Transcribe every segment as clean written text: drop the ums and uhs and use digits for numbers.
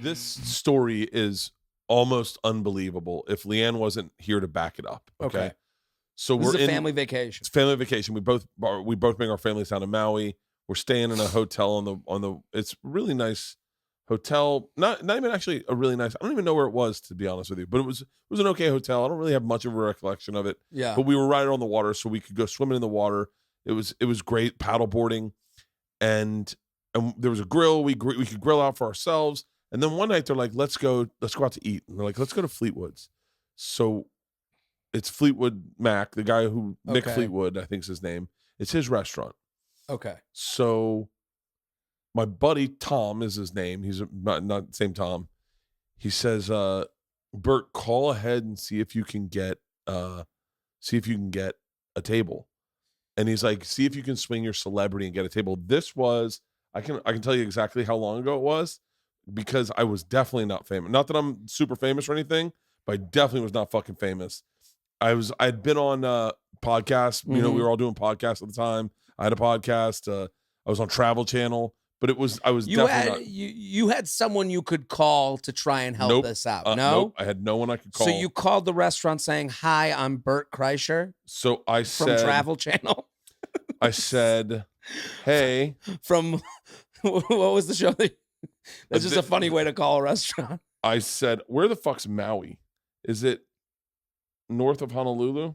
This story is almost unbelievable if Leanne wasn't here to back it up. Okay. So This we're is a in family vacation. It's family vacation. We both bring our families down to Maui. We're staying in a hotel on the it's a really nice hotel. Not even actually a really nice. I don't even know where it was, to be honest with you, but it was an okay hotel. I don't really have much of a recollection of it. Yeah. But we were right on the water, so we could go swimming in the water. It was great paddle boarding, and there was a grill. We could grill out for ourselves. And then one night they're like, let's go out to eat. And they're like, let's go to Fleetwood's. So it's Fleetwood Mac, the guy who Mick Fleetwood, I think is his name. It's his restaurant. Okay. So my buddy Tom is his name. He's not the same Tom. He says, Bert, call ahead and see if you can get a table. And he's like, see if you can swing your celebrity and get a table. This was, I can tell you exactly how long ago it was, because I was definitely not famous. Not that I'm super famous or anything, but I definitely was not fucking famous. I'd been on podcasts. You know, we were all doing podcasts at the time. I had a podcast. I was on Travel Channel, but you had someone you could call to try and help this out. No, nope. I had no one I could call. So you called the restaurant saying, "Hi, I'm Bert Kreischer." So I said from Travel Channel. I said, "Hey," from what was the show? That's just a funny way to call a restaurant. I said, "Where the fuck's Maui? Is it north of Honolulu?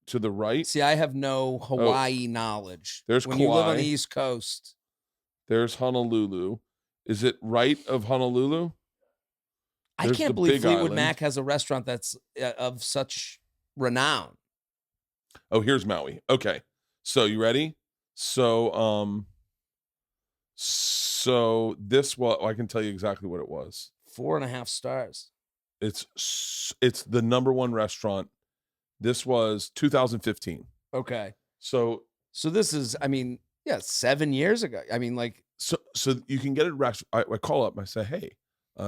To the right?" See, I have no Hawaii knowledge. There's when Kauai. you live on the East Coast. There's Honolulu. Is it right of Honolulu? I can't believe Fleetwood Mac has a restaurant that's of such renown. Oh, here's Maui. Okay. So you ready? So this was, I can tell you exactly what it was. 4.5 stars. It's the number one restaurant. This was 2015. Okay. So this is, 7 years ago. So you can get it. I call up and I say, hey,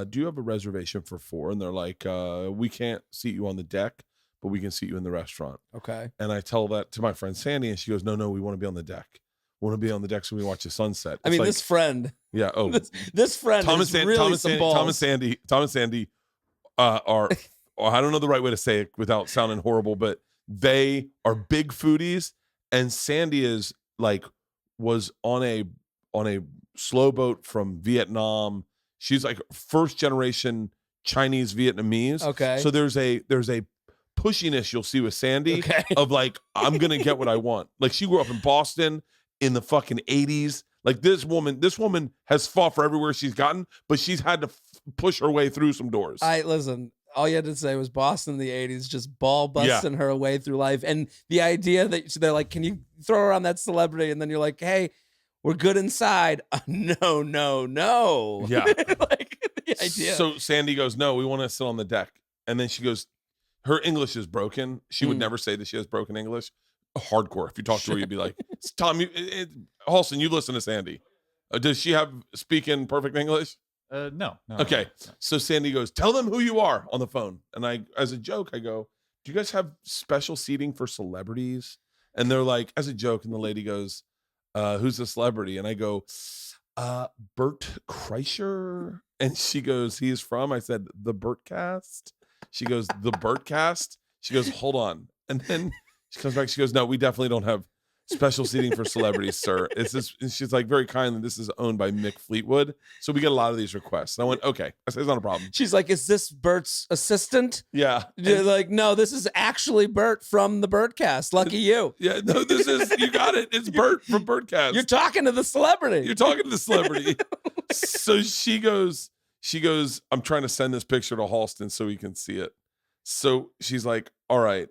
do you have a reservation for 4? And they're like, we can't seat you on the deck, but we can seat you in the restaurant. Okay. And I tell that to my friend Sandy, and she goes, no, we want to be on the deck. We want to be on the deck so we watch the sunset. It's this friend. Yeah. Oh, this friend Tom is and really some balls. Tom and Sandy are, I don't know the right way to say it without sounding horrible, but they are big foodies. And Sandy was on a slow boat from Vietnam. She's like first generation Chinese Vietnamese. Okay. So there's a pushiness you'll see with Sandy of like, I'm going to get what I want. Like she grew up in Boston in the fucking 80s. Like this woman has fought for everywhere she's gotten, but she's had to push her way through some doors. Listen, all you had to say was Boston in the 80s, just ball busting her way through life. And the idea that they're like, can you throw around that celebrity? And then you're like, hey, we're good inside. No. Yeah. Like the idea. So Sandy goes, no, we want to sit on the deck. And then she goes, her English is broken. She would never say that she has broken English. Hardcore. If you talk to her, you'd be like, Tom, Halston, you listen to Sandy. Does she speak in perfect English? No. Okay. No. So Sandy goes, tell them who you are on the phone. And I, as a joke, I go, do you guys have special seating for celebrities? And they're like, as a joke, and the lady goes, who's the celebrity? And I go, Bert Kreischer. And she goes, he is from, I said, the Bertcast. She goes, the Bertcast. She goes, hold on. And then she comes back. She goes, no, we definitely don't have special seating for celebrities, sir. It's this. She's like, very kindly, this is owned by Mick Fleetwood. So we get a lot of these requests. And I went, okay. I said, it's not a problem. She's like, is this Bert's assistant? Yeah. You're like, no, this is actually Bert from the Bertcast. Lucky you. Yeah, no, this is, you got it. It's Bert from Bertcast. You're talking to the celebrity. So she goes, I'm trying to send this picture to Halston so he can see it. So she's like, all right,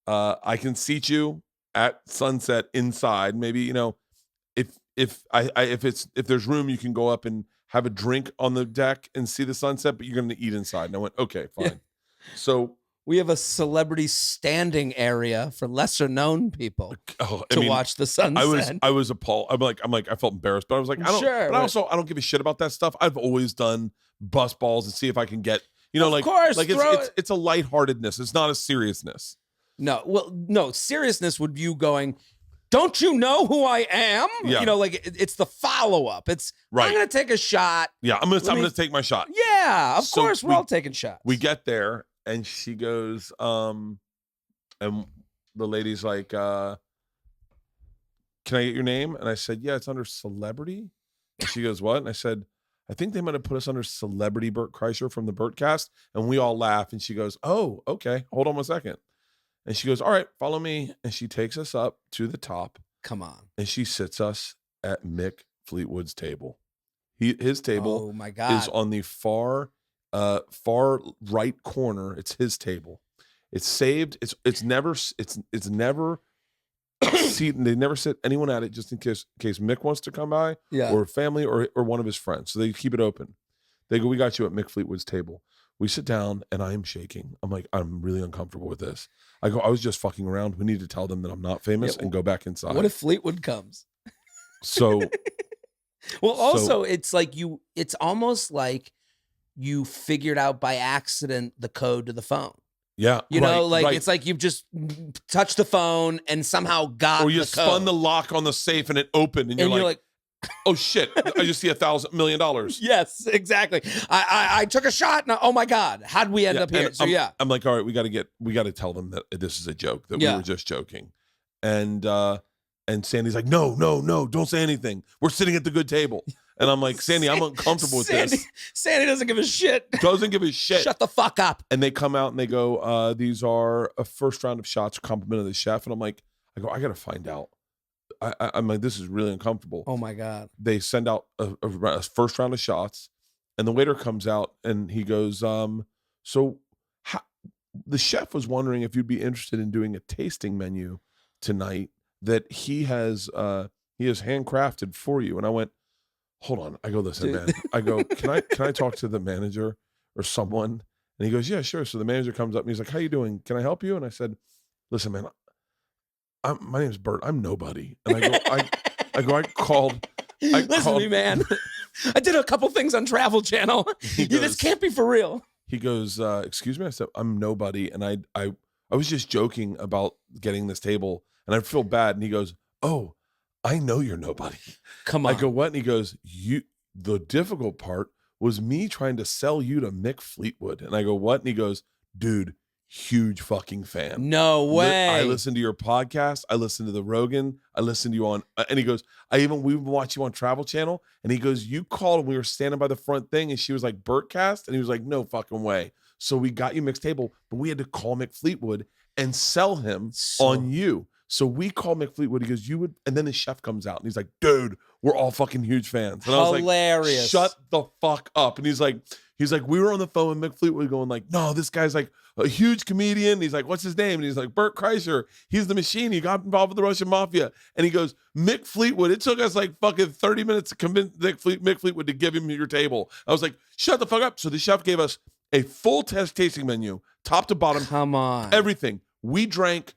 I can seat you at sunset inside. Maybe, if there's room, you can go up and have a drink on the deck and see the sunset, but you're going to eat inside. And I went, okay, fine. Yeah. So we have a celebrity standing area for lesser known people to watch the sunset. I was appalled. I'm like, I felt embarrassed, but I was like, I don't give a shit about that stuff. I've always done bus balls and see if I can get, it's a lightheartedness. It's not a seriousness. No, seriousness would be you going, don't you know who I am? Yeah. You know, like it's the follow-up. It's Right. I'm gonna take a shot. Yeah, I'm gonna take my shot. Yeah, of So course we're all taking shots. We get there and she goes, and the lady's like, can I get your name? And I said, yeah, it's under celebrity. And she goes, what? And I said, I think they might have put us under celebrity Bert Kreischer from the Bertcast. And we all laugh. And she goes, oh, okay. Hold on 1 second. And she goes, all right, follow me. And she takes us up to the top. Come on. And she sits us at Mick Fleetwood's table. His table Oh my God. is on the far right corner. It's his table. It's saved. It's never seat. They never sit anyone at it just in case Mick wants to come by, or family, or one of his friends. So they keep it open. They go, we got you at Mick Fleetwood's table. We sit down and I am shaking. I'm like, I'm really uncomfortable with this. I go, I was just fucking around. We need to tell them that I'm not famous and go back inside. What if Fleetwood comes? So, well, also it's like it's almost like you figured out by accident the code to the phone. Yeah. You know, like it's like you've just touched the phone and somehow got or you the spun code. The lock on the safe and it opened and you're like oh shit, I just see $1,000 million. Yes, exactly. I took a shot and oh my God, how'd we end up here? So I'm like, all right, we got to tell them that this is a joke, that we were just joking. And Sandy's like, no, don't say anything. We're sitting at the good table. And I'm like, Sandy, I'm uncomfortable with this. Sandy doesn't give a shit. Doesn't give a shit. Shut the fuck up. And they come out and they go, these are a first round of shots, compliment of the chef. And I'm like, I got to find out. I'm like, this is really uncomfortable. Oh my God. They send out a first round of shots and the waiter comes out and he goes, so the chef was wondering if you'd be interested in doing a tasting menu tonight that he has handcrafted for you. And I went, hold on. I go, listen, man. I go, can I talk to the manager or someone? And he goes, yeah, sure. So the manager comes up and he's like, how you doing? Can I help you? And I said, listen, man, my name's Bert. I'm nobody. And I called. Listen to me, man. I did a couple things on Travel Channel. This can't be for real. He goes, excuse me. I said, I'm nobody. And I was just joking about getting this table and I feel bad. And he goes, oh, I know you're nobody. Come on. I go, what? And he goes, the difficult part was me trying to sell you to Mick Fleetwood. And I go, what? And he goes, dude, huge fucking fan. No way. I listen to your podcast. I listen to the Rogan. I listen to you on, and he goes, we've been watching you on Travel Channel. And he goes, you called and we were standing by the front thing. And she was like, Bertcast. And he was like, no fucking way. So we got you Mick's table, but we had to call Mick Fleetwood and sell him on you. So we call Mick Fleetwood. He goes, you would, and then the chef comes out and he's like, dude, we're all fucking huge fans. And I was hilarious. Like, shut the fuck up. And he's like, we were on the phone with Mick Fleetwood going like, no, this guy's like a huge comedian. He's like, what's his name? And he's like, Bert Kreischer. He's the machine. He got involved with the Russian mafia. And he goes, Mick Fleetwood. It took us like fucking 30 minutes to convince Mick Fleetwood to give him your table. I was like, shut the fuck up. So the chef gave us a full tasting menu, top to bottom. Come on. Everything. We drank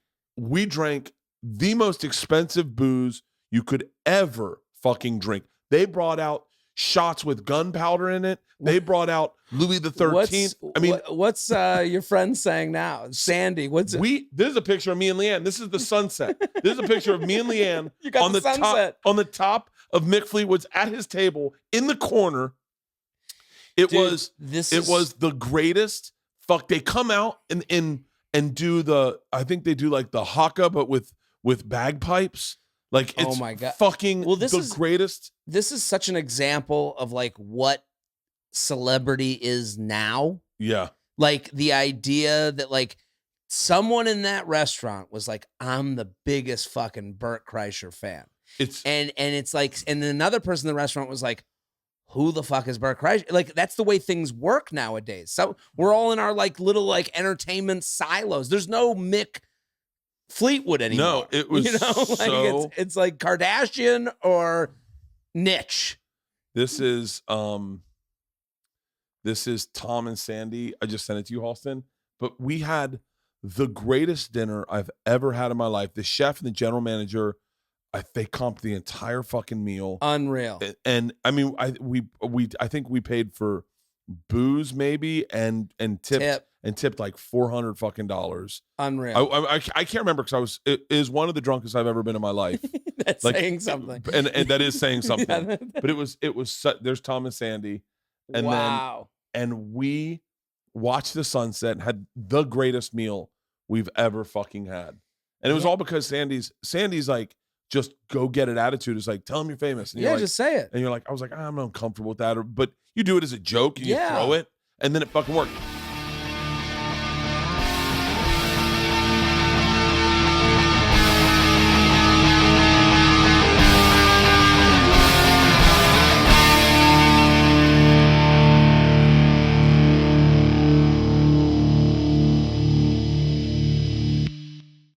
the most expensive booze you could ever fucking drink. They brought out shots with gunpowder in it. They brought out Louis the 13th. What's your friend saying now? Sandy, what's it? This is a picture of me and Leanne. This is the sunset. This is a picture of me and Leanne you got on the sunset. On the top of Mick Fleetwood's at his table in the corner. It was the greatest. Fuck, they come out and do the, I think they do like the haka, but with bagpipes. Like, it's oh my God. Fucking the greatest. This is such an example of like what celebrity is now. Yeah. Like the idea that like someone in that restaurant was like, I'm the biggest fucking Bert Kreischer fan. And it's like, and then another person in the restaurant was like, who the fuck is Bert Kreischer? Like, that's the way things work nowadays. So we're all in our like little like entertainment silos. There's no Mick Fleetwood anymore. No, it was like it's like Kardashian or niche. This is Tom and Sandy. I just sent it to you, Halston. But we had the greatest dinner I've ever had in my life. The chef and the general manager, they comped the entire fucking meal. Unreal. And I mean, I think we paid for booze maybe and tipped like $400 fucking dollars. Unreal. I can't remember because it is one of the drunkest I've ever been in my life. That's like, saying something, and that is saying something. Yeah. But it was there's Tom and Sandy, and wow. and we watched the sunset and had the greatest meal we've ever fucking had, and it was all because Sandy's like, just go get it attitude is like, tell him you're famous. And you're like, just say it. And you're like, I was like, I'm uncomfortable with that. But you do it as a joke and you throw it, and then it fucking worked.